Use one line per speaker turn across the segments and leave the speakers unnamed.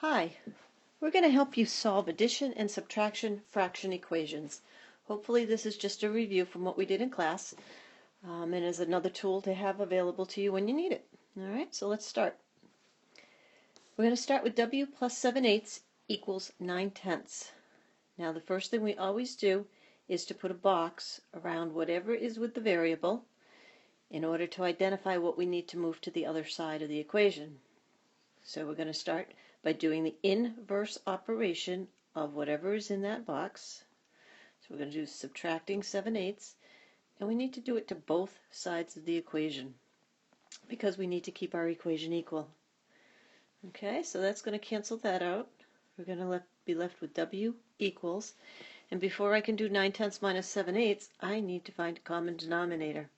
Hi, we're going to help you solve addition and subtraction fraction equations. Hopefully this is just a review from what we did in class and is another tool to have available to you when you need it. Alright, so let's start. We're going to start with w plus 7/8 equals 9/10. Now the first thing we always do is to put a box around whatever is with the variable in order to identify what we need to move to the other side of the equation. So we're going to start by doing the inverse operation of whatever is in that box. So we're going to do subtracting 7/8, and we need to do it to both sides of the equation because we need to keep our equation equal. Okay, so that's going to cancel that out. We're going to be left with w equals, and before I can do 9/10 minus 7/8, I need to find a common denominator.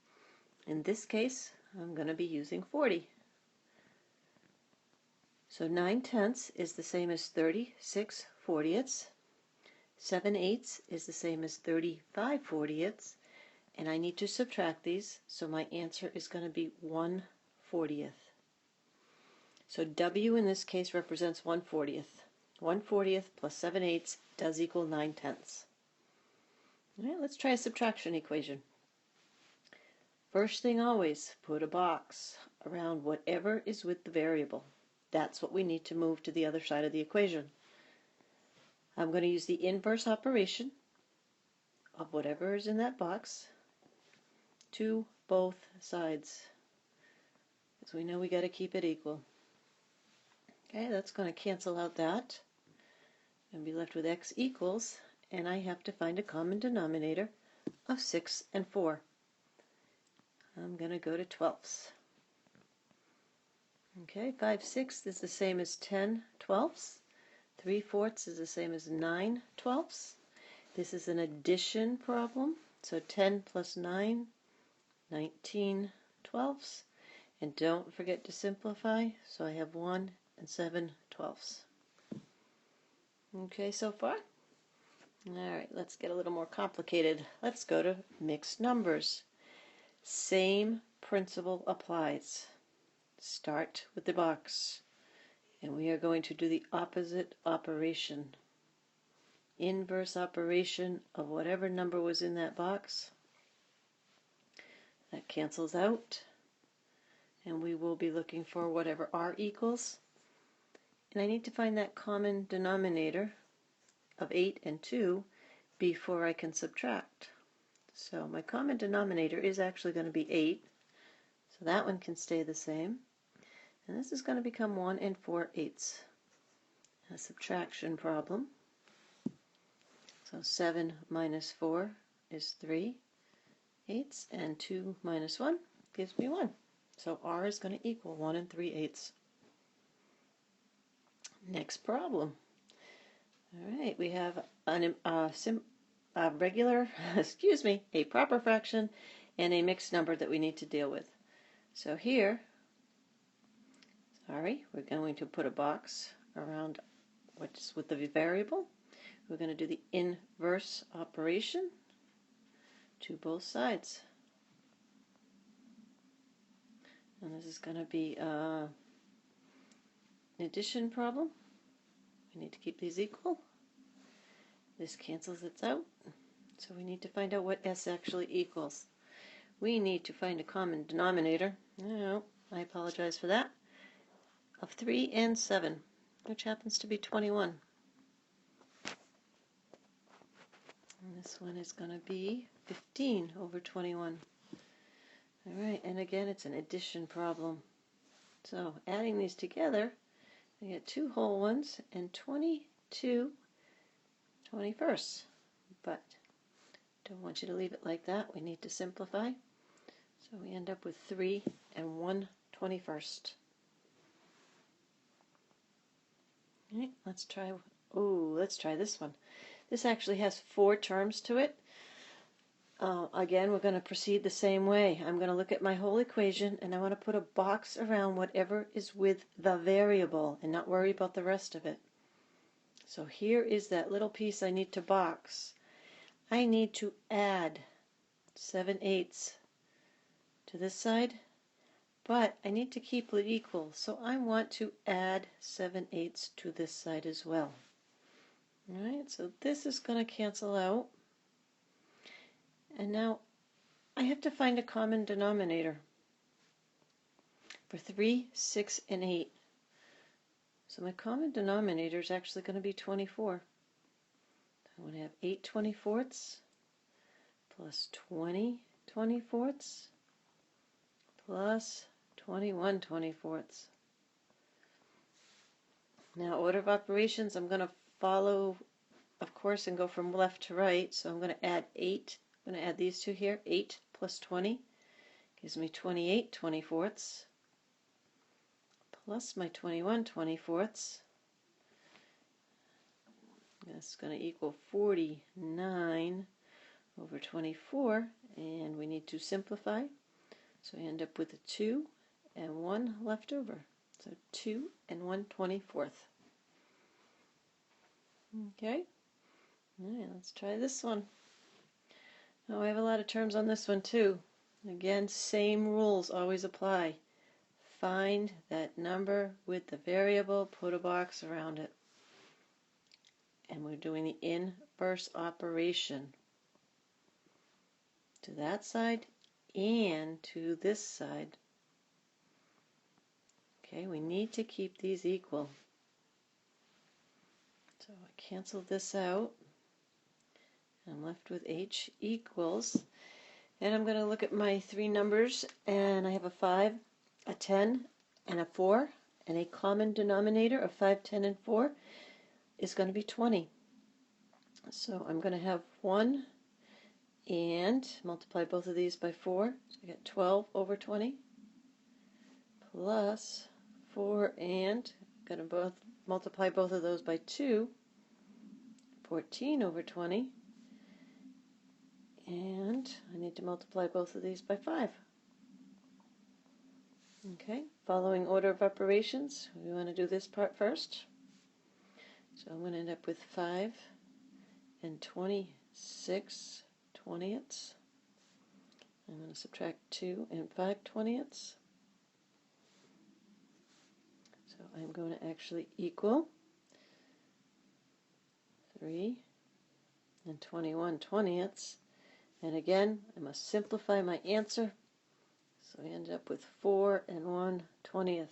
In this case, I'm going to be using 40. So 9/10 is the same as 36/40. 7/8 is the same as 35/40, and I need to subtract these, so my answer is going to be 1/40. So W in this case represents 1/40. 1/40 plus 7/8 does equal 9/10. All right, let's try a subtraction equation. First thing always, put a box around whatever is with the variable. That's what we need to move to the other side of the equation. I'm going to use the inverse operation of whatever is in that box to both sides, because we know we got to keep it equal. Okay, that's going to cancel out that and be left with x equals, and I have to find a common denominator of 6 and 4. I'm going to go to 12ths. Okay, 5/6 is the same as 10/12. 3/4 is the same as 9/12. This is an addition problem, so 10 plus 9, 19/12. And don't forget to simplify, so I have 1 and 7/12. Okay, so far? Alright, let's get a little more complicated. Let's go to mixed numbers. Same principle applies. Start with the box, and we are going to do the opposite operation. Inverse operation of whatever number was in that box. That cancels out, and we will be looking for whatever r equals. And I need to find that common denominator of 8 and 2 before I can subtract. So my common denominator is actually going to be 8, so that one can stay the same. And this is going to become 1 and 4/8. A subtraction problem. So 7 minus 4 is 3/8, and 2 minus 1 gives me 1. So r is going to equal 1 and 3/8. Next problem. All right, we have a regular, a proper fraction and a mixed number that we need to deal with. So here, we're going to put a box around what's with the variable. We're going to do the inverse operation to both sides. And this is going to be an addition problem. We need to keep these equal. This cancels it out. So we need to find out what s actually equals. We need to find a common denominator. Oh, I apologize for that. Of 3 and 7, which happens to be 21. And this one is going to be 15/21. All right, and again, it's an addition problem. So adding these together, I get 2 whole ones and 22/21. But don't want you to leave it like that. We need to simplify. So we end up with 3 and 1/21. All right, let's try this one. This actually has 4 terms to it. Again, we're going to proceed the same way. I'm going to look at my whole equation, and I want to put a box around whatever is with the variable and not worry about the rest of it. So here is that little piece I need to box. I need to add 7/8 to this side but I need to keep it equal, so I want to add 7/8 to this side as well. Alright, so this is going to cancel out, and now I have to find a common denominator for 3, 6, and 8. So my common denominator is actually going to be 24. I want to have 8 24ths plus 20 24ths plus 21 24ths. Now, order of operations, I'm going to follow, of course, and go from left to right. So I'm going to add 8. I'm going to add these two here. 8 plus 20 gives me 28 24ths plus my 21 24ths. That's going to equal 49 over 24, and we need to simplify. So I end up with a 2 and 1 left over. So 2 and 1 24th. Okay, all right, let's try this one. Oh, I have a lot of terms on this one too. Again, same rules always apply. Find that number with the variable, put a box around it. And we're doing the inverse operation to that side and to this side. Okay, we need to keep these equal. So I cancel this out. I'm left with h equals, and I'm going to look at my three numbers, and I have a 5, a 10, and a 4, and a common denominator of 5, 10, and 4 is going to be 20. So I'm going to have 1 and multiply both of these by 4. So I get 12 over 20 plus 4 and I'm going to multiply both of those by 2. 14 over 20. And I need to multiply both of these by 5. Okay, following order of operations, we want to do this part first. So I'm going to end up with 5 and 26 20ths. I'm going to subtract 2 and 5 20ths. So I'm going to actually equal 3 and 21 20ths. And again, I must simplify my answer. So I end up with 4 and 1 20th.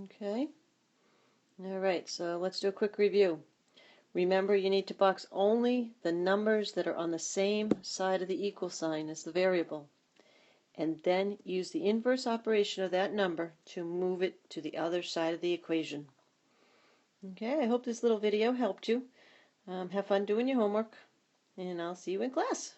Okay. All right, so let's do a quick review. Remember, you need to box only the numbers that are on the same side of the equal sign as the variable, and then use the inverse operation of that number to move it to the other side of the equation. Okay, I hope this little video helped you. Have fun doing your homework, and I'll see you in class.